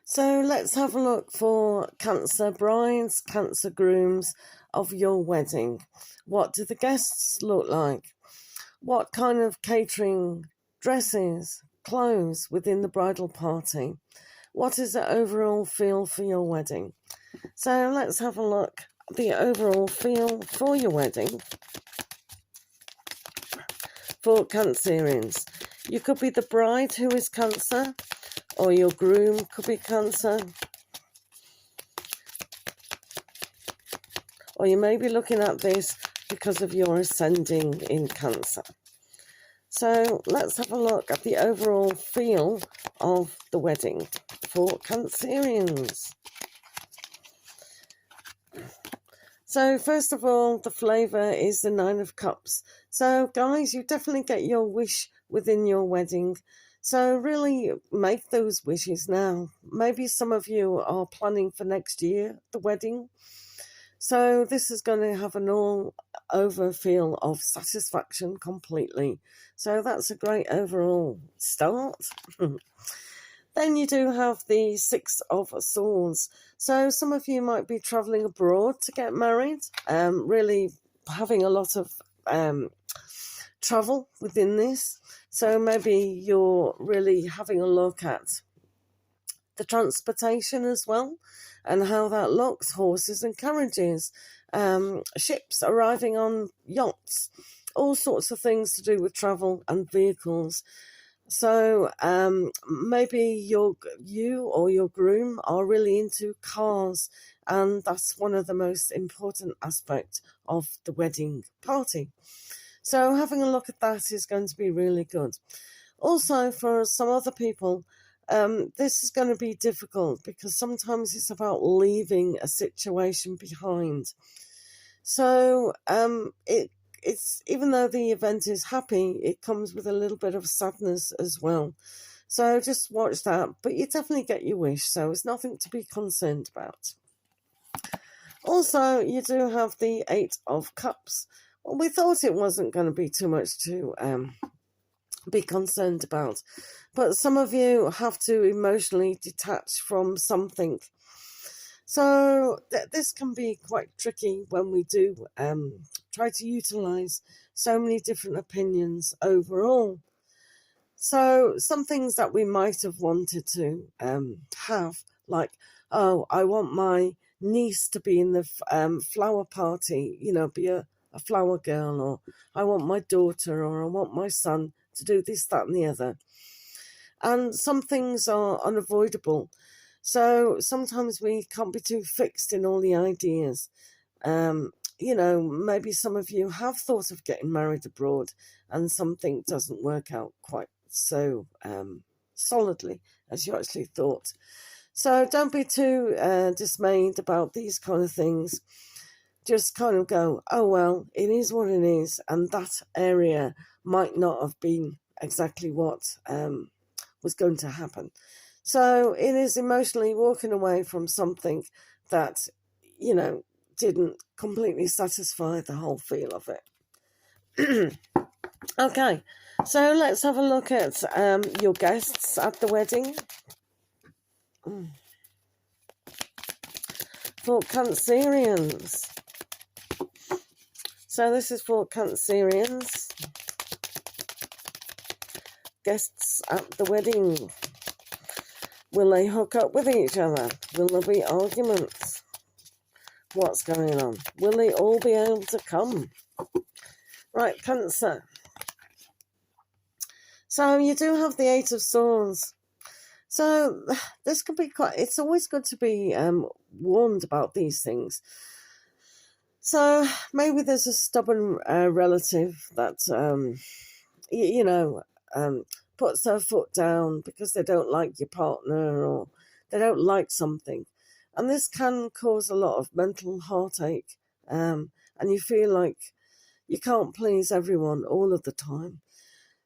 So let's have a look for Cancer brides, Cancer grooms of your wedding. What do the guests look like? What kind of catering, dresses, clothes within the bridal party? What is the overall feel for your wedding? So let's have a look at the overall feel for your wedding for Cancerians. You could be the bride who is Cancer, or your groom could be Cancer. Or you may be looking at this because of your ascending in Cancer. So let's have a look at the overall feel of the wedding for Cancerians. So first of all, the flavour is the Nine of Cups. So guys, you definitely get your wish within your wedding. So really make those wishes now. Maybe some of you are planning for next year, the wedding. So this is going to have an all-over feel of satisfaction completely. So that's a great overall start. Then you do have the Six of Swords. So some of you might be travelling abroad to get married, really having a lot of travel within this. So maybe you're really having a look at the transportation as well and how that looks, horses and carriages, ships arriving on yachts, all sorts of things to do with travel and vehicles. So maybe you or your groom are really into cars, and that's one of the most important aspects of the wedding party. So having a look at that is going to be really good. Also, for some other people, this is going to be difficult because sometimes it's about leaving a situation behind. So it's even though the event is happy, it comes with a little bit of sadness as well. So just watch that, but you definitely get your wish, so it's nothing to be concerned about. Also, you do have the Eight of Cups. Well, we thought it wasn't going to be too much to be concerned about, but some of you have to emotionally detach from something. So this can be quite tricky when we do try to utilize so many different opinions overall. So some things that we might have wanted to have, like, oh, I want my niece to be in the flower party, be a flower girl, or I want my daughter, or I want my son to do this, that, and the other. And some things are unavoidable. So sometimes we can't be too fixed in all the ideas. Maybe some of you have thought of getting married abroad and something doesn't work out quite so solidly as you actually thought. So don't be too dismayed about these kind of things. Just kind of go, oh, well, it is what it is. And that area might not have been exactly what was going to happen. So it is emotionally walking away from something that, didn't completely satisfy the whole feel of it. Okay, so let's have a look at your guests at the wedding. For Cancerians. So this is for Cancerians. Guests at the wedding. Will they hook up with each other? Will there be arguments? What's going on? Will they all be able to come? Right, Cancer. So you do have the Eight of Swords. So this can be it's always good to be warned about these things. So maybe there's a stubborn relative that, puts their foot down because they don't like your partner or they don't like something. And this can cause a lot of mental heartache. And you feel like you can't please everyone all of the time.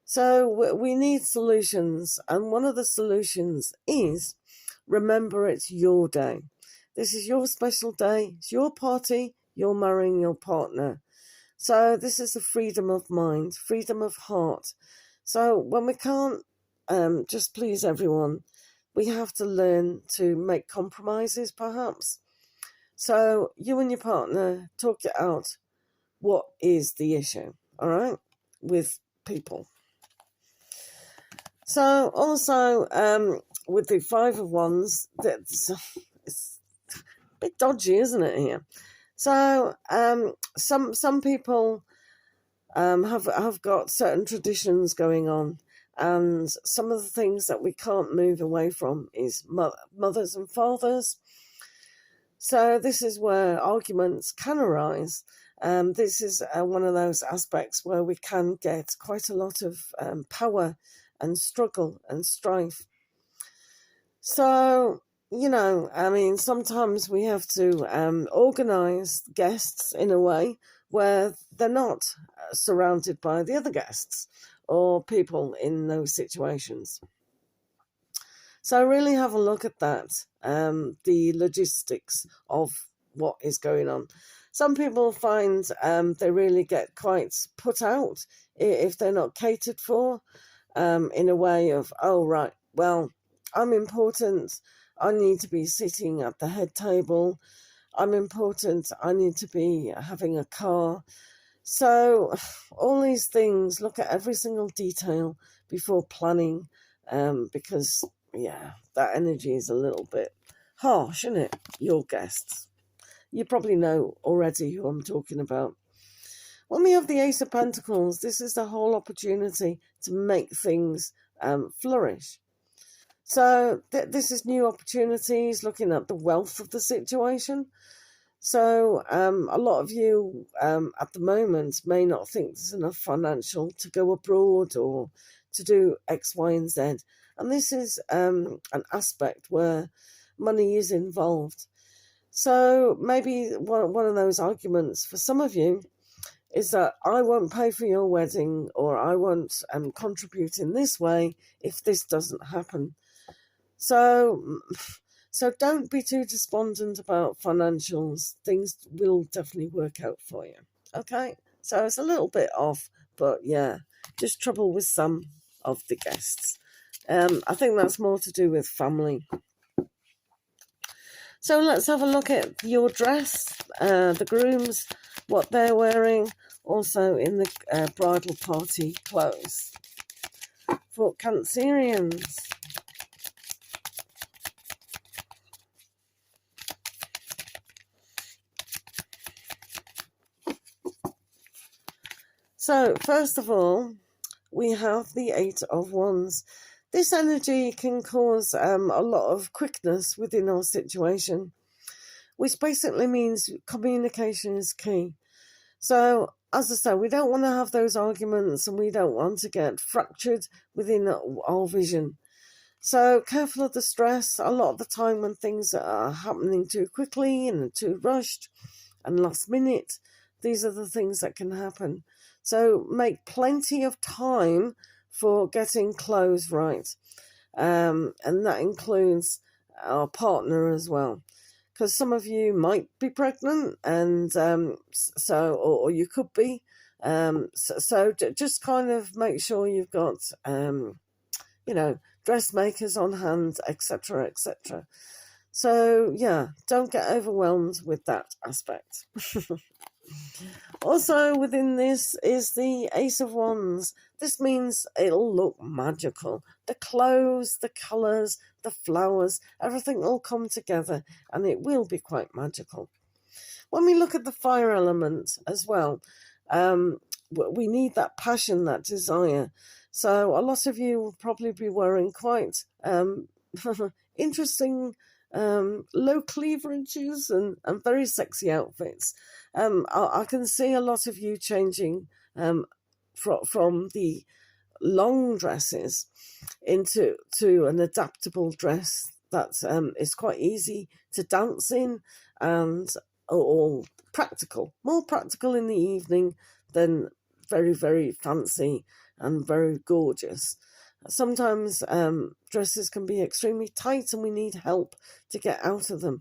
So we need solutions. And one of the solutions is remember it's your day. This is your special day. It's your party. You're marrying your partner. So this is the freedom of mind, freedom of heart. So when we can't just please everyone, we have to learn to make compromises, perhaps. So you and your partner talk it out. What is the issue, all right, with people? So also with the Five of Wands, it's a bit dodgy, isn't it, here? So some people have got certain traditions going on, and some of the things that we can't move away from is mothers and fathers. So this is where arguments can arise. This is one of those aspects where we can get quite a lot of power and struggle and strife. So, I mean, sometimes we have to organise guests in a way where they're not surrounded by the other guests or people in those situations. So really have a look at that, the logistics of what is going on. Some people find they really get quite put out if they're not catered for, in a way of, oh, right, well, I'm important, I need to be sitting at the head table, I'm important, I need to be having a car. So all these things, look at every single detail before planning, because, yeah, that energy is a little bit harsh, isn't it? Your guests. You probably know already who I'm talking about. When we have the Ace of Pentacles, this is the whole opportunity to make things flourish. So this is new opportunities, looking at the wealth of the situation. So a lot of you at the moment may not think there's enough financial to go abroad or to do X, Y, and Z. And this is an aspect where money is involved. So maybe one of those arguments for some of you is that I won't pay for your wedding, or I won't contribute in this way if this doesn't happen. So don't be too despondent about financials. Things will definitely work out for you. Okay? So it's a little bit off, but yeah, just trouble with some of the guests. I think that's more to do with family. So let's have a look at your dress, the grooms, what they're wearing, also in the bridal party clothes. For Cancerians. So, first of all, we have the Eight of Wands. This energy can cause a lot of quickness within our situation, which basically means communication is key. So, as I say, we don't want to have those arguments, and we don't want to get fractured within our vision. So, careful of the stress. A lot of the time when things are happening too quickly and too rushed and last minute, these are the things that can happen. So make plenty of time for getting clothes right. And that includes our partner as well. Because some of you might be pregnant, and or you could be. So just kind of make sure you've got, dressmakers on hand, etc., etc. So, yeah, don't get overwhelmed with that aspect. Also, within this is the Ace of Wands. This means it'll look magical. The clothes, the colours, the flowers, everything will come together, and it will be quite magical. When we look at the fire element as well, we need that passion, that desire. So a lot of you will probably be wearing quite interesting low cleavages and very sexy outfits. I can see a lot of you changing from the long dresses into an adaptable dress that is quite easy to dance in, and or practical, more practical in the evening than very, very fancy and very gorgeous. Sometimes dresses can be extremely tight, and we need help to get out of them.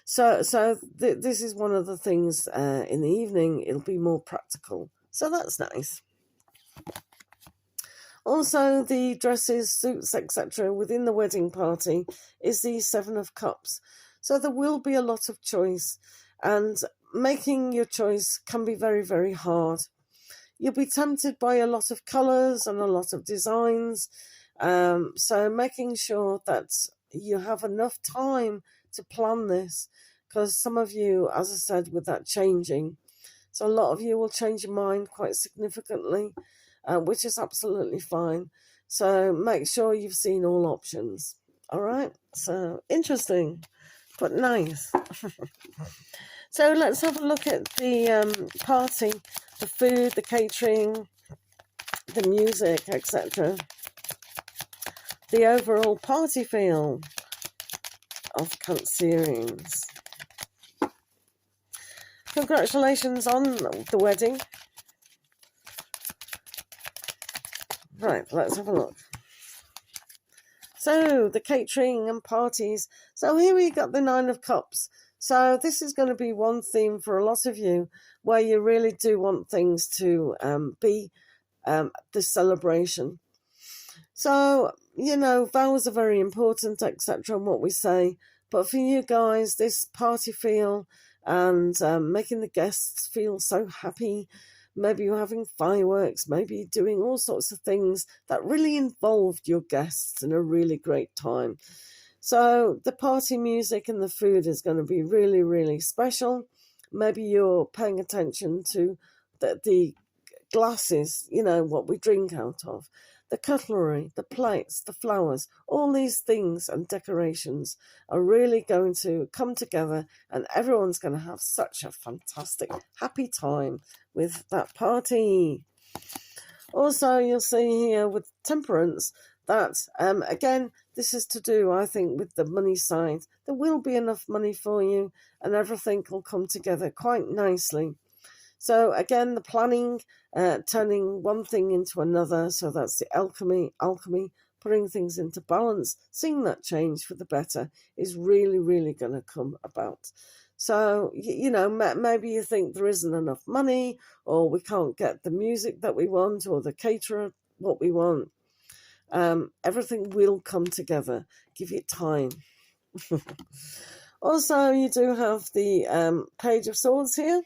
So this is one of the things in the evening. It'll be more practical, so that's nice. Also, the dresses, suits, etc. within the wedding party is the Seven of Cups. So there will be a lot of choice, and making your choice can be very, very hard. You'll be tempted by a lot of colours and a lot of designs. So making sure that you have enough time to plan this, because some of you, as I said, with that changing, so a lot of you will change your mind quite significantly, which is absolutely fine. So make sure you've seen all options. All right. So interesting, but nice. So let's have a look at the party, the food, the catering, the music, etc. The overall party feel of Cancerians. Congratulations on the wedding. Right, let's have a look. So, the catering and parties. So here we got the Nine of Cups. So this is going to be one theme for a lot of you, where you really do want things to be the celebration. So, you know, vows are very important, etc., and what we say. But for you guys, this party feel and making the guests feel so happy, maybe you're having fireworks, maybe you're doing all sorts of things that really involved your guests in a really great time. So the party music and the food is going to be really, really special. Maybe you're paying attention to the glasses, you know, what we drink out of, the cutlery, the plates, the flowers, all these things and decorations are really going to come together, and everyone's going to have such a fantastic, happy time with that party. Also, you'll see here with Temperance that, again, this is to do, I think, with the money side. There will be enough money for you, and everything will come together quite nicely. So again, the planning, turning one thing into another. So that's the alchemy, putting things into balance, seeing that change for the better is really, really going to come about. So, you know, maybe you think there isn't enough money, or we can't get the music that we want, or the caterer what we want. Everything will come together. Give it time. Also, you do have the Page of Swords here,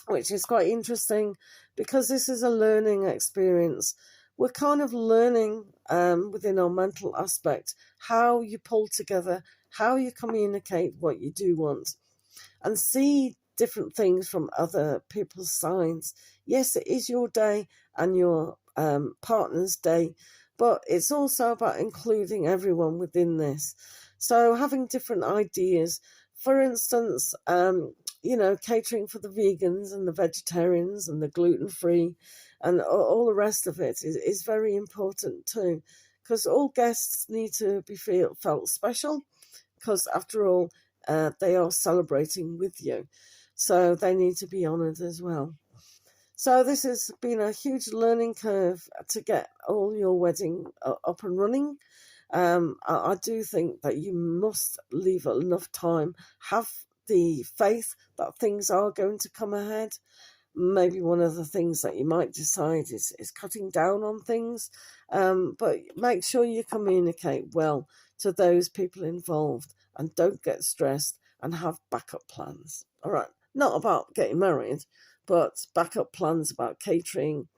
which is quite interesting because this is a learning experience. We're kind of learning within our mental aspect how you pull together, how you communicate what you do want, and see different things from other people's signs. Yes, it is your day and your partner's day, but it's also about including everyone within this. So having different ideas. For instance, you know, catering for the vegans and the vegetarians and the gluten-free and all the rest of it is very important too, because all guests need to be felt special, because after all, they are celebrating with you. So they need to be honoured as well. So this has been a huge learning curve to get all your wedding up and running. I do think that you must leave enough time, have the faith that things are going to come ahead. Maybe one of the things that you might decide is cutting down on things, but make sure you communicate well to those people involved and don't get stressed, and have backup plans. All right, not about getting married, but backup plans about catering,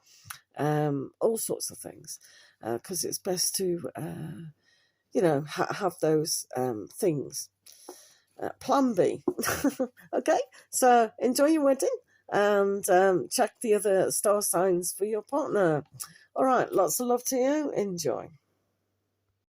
all sorts of things, because it's best to you know, have those things. Plan B. Okay, so enjoy your wedding and check the other star signs for your partner. All right, lots of love to you. Enjoy.